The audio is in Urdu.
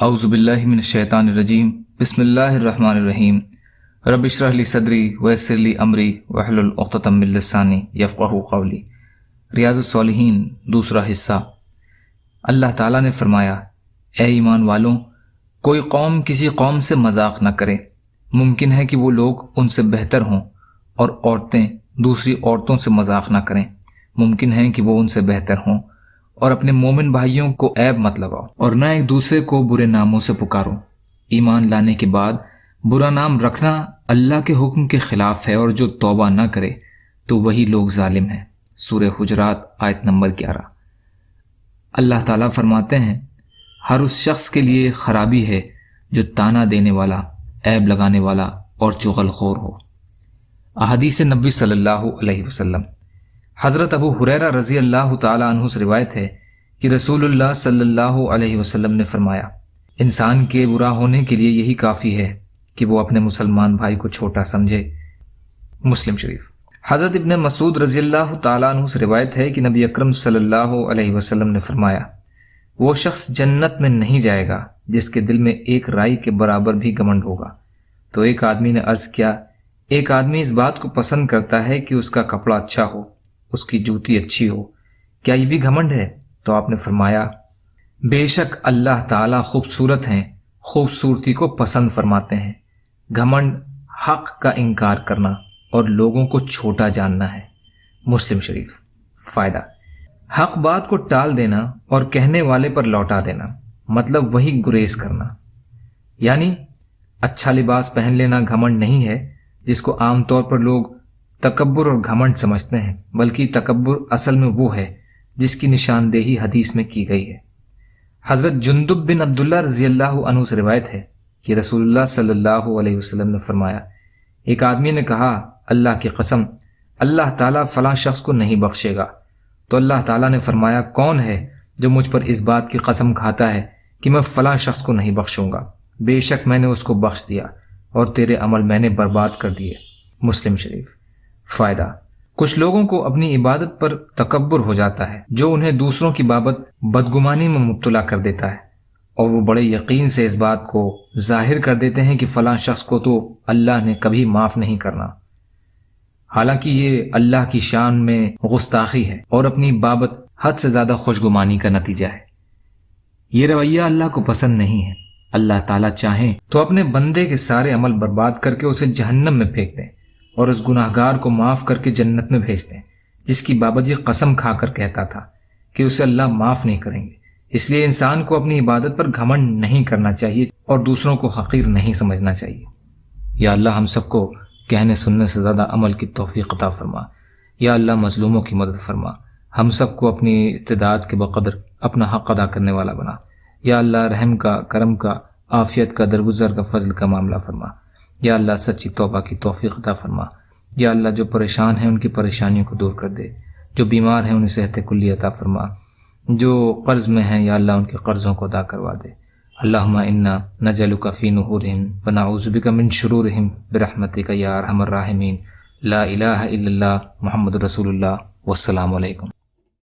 اعوذ باللہ من الشیطان الرجیم بسم اللہ الرحمن الرحیم رب اشرح لی صدری ویسر لی امری واحلل عقدۃ من لسانی یفقہوا قولی۔ ریاض الصالحین دوسرا حصہ۔ اللہ تعالیٰ نے فرمایا، اے ایمان والوں، کوئی قوم کسی قوم سے مذاق نہ کرے۔ ممکن ہے کہ وہ لوگ ان سے بہتر ہوں، اور عورتیں دوسری عورتوں سے مذاق نہ کریں۔ ممکن ہے کہ وہ ان سے بہتر ہوں، اور اپنے مومن بھائیوں کو عیب مت لگاؤ، اور نہ ایک دوسرے کو برے ناموں سے پکارو۔ ایمان لانے کے بعد برا نام رکھنا اللہ کے حکم کے خلاف ہے، اور جو توبہ نہ کرے تو وہی لوگ ظالم ہیں۔ سورہ حجرات آیت نمبر 11۔ اللہ تعالیٰ فرماتے ہیں، ہر اس شخص کے لیے خرابی ہے جو تانا دینے والا، عیب لگانے والا اور چغل خور ہو۔ احادیث نبی صلی اللہ علیہ وسلم۔ حضرت ابو ہریرہ رضی اللہ تعالیٰ عنہ سے روایت ہے کہ رسول اللہ صلی اللہ علیہ وسلم نے فرمایا، انسان کے برا ہونے کے لیے یہی کافی ہے کہ وہ اپنے مسلمان بھائی کو چھوٹا سمجھے۔ مسلم شریف۔ حضرت ابن مسعود رضی اللہ تعالیٰ عنہ سے روایت ہے کہ نبی اکرم صلی اللہ علیہ وسلم نے فرمایا، وہ شخص جنت میں نہیں جائے گا جس کے دل میں ایک رائی کے برابر بھی گھمنڈ ہوگا۔ تو ایک آدمی نے عرض کیا، ایک آدمی اس بات کو پسند کرتا ہے کہ اس کا کپڑا اچھا ہو، اس کی جوتی اچھی ہو، کیا یہ بھی گھمنڈ ہے؟ تو آپ نے فرمایا، بے شک اللہ تعالیٰ خوبصورت ہیں، خوبصورتی کو پسند فرماتے ہیں۔ گھمنڈ حق کا انکار کرنا اور لوگوں کو چھوٹا جاننا ہے۔ مسلم شریف۔ فائدہ: حق بات کو ٹال دینا اور کہنے والے پر لوٹا دینا، مطلب وہی گریز کرنا۔ یعنی اچھا لباس پہن لینا گھمنڈ نہیں ہے، جس کو عام طور پر لوگ تکبر اور گھمنڈ سمجھتے ہیں، بلکہ تکبر اصل میں وہ ہے جس کی نشاندہی حدیث میں کی گئی ہے۔ حضرت جندب بن عبداللہ رضی اللہ عنہ سے روایت ہے کہ رسول اللہ صلی اللہ علیہ وسلم نے فرمایا، ایک آدمی نے کہا، اللہ کی قسم، اللہ تعالیٰ فلاں شخص کو نہیں بخشے گا۔ تو اللہ تعالیٰ نے فرمایا، کون ہے جو مجھ پر اس بات کی قسم کھاتا ہے کہ میں فلاں شخص کو نہیں بخشوں گا؟ بے شک میں نے اس کو بخش دیا، اور تیرے عمل میں نے برباد کر دیے۔ مسلم شریف۔ فائدہ: کچھ لوگوں کو اپنی عبادت پر تکبر ہو جاتا ہے، جو انہیں دوسروں کی بابت بدگمانی میں مبتلا کر دیتا ہے، اور وہ بڑے یقین سے اس بات کو ظاہر کر دیتے ہیں کہ فلاں شخص کو تو اللہ نے کبھی معاف نہیں کرنا، حالانکہ یہ اللہ کی شان میں گستاخی ہے اور اپنی بابت حد سے زیادہ خوشگمانی کا نتیجہ ہے۔ یہ رویہ اللہ کو پسند نہیں ہے۔ اللہ تعالیٰ چاہیں تو اپنے بندے کے سارے عمل برباد کر کے اسے جہنم میں پھینک دیں، اور اس گناہگار کو معاف کر کے جنت میں بھیج دیں، جس کی بابت یہ قسم کھا کر کہتا تھا کہ اسے اللہ معاف نہیں کریں گے۔ اس لیے انسان کو اپنی عبادت پر گھمنڈ نہیں کرنا چاہیے اور دوسروں کو حقیر نہیں سمجھنا چاہیے۔ یا اللہ ہم سب کو کہنے سننے سے زیادہ عمل کی توفیق عطا فرما۔ یا اللہ مظلوموں کی مدد فرما۔ ہم سب کو اپنی استعداد کے بقدر اپنا حق ادا کرنے والا بنا۔ یا اللہ رحم کا، کرم کا، عافیت کا، درگزر کا، فضل کا معاملہ فرما۔ یا اللہ سچی توبہ کی توفیق عطا فرما۔ یا اللہ جو پریشان ہیں ان کی پریشانیوں کو دور کر دے، جو بیمار ہیں انہیں صحت کلی عطا فرما، جو قرض میں ہیں یا اللہ ان کے قرضوں کو ادا کروا دے۔ اللہم انا نجعلک فی نحورہم ونعوذ بک من شرورہم برحمتک یا ارحم الراحمین۔ لا الہ الا اللہ محمد رسول اللہ۔ والسلام علیکم۔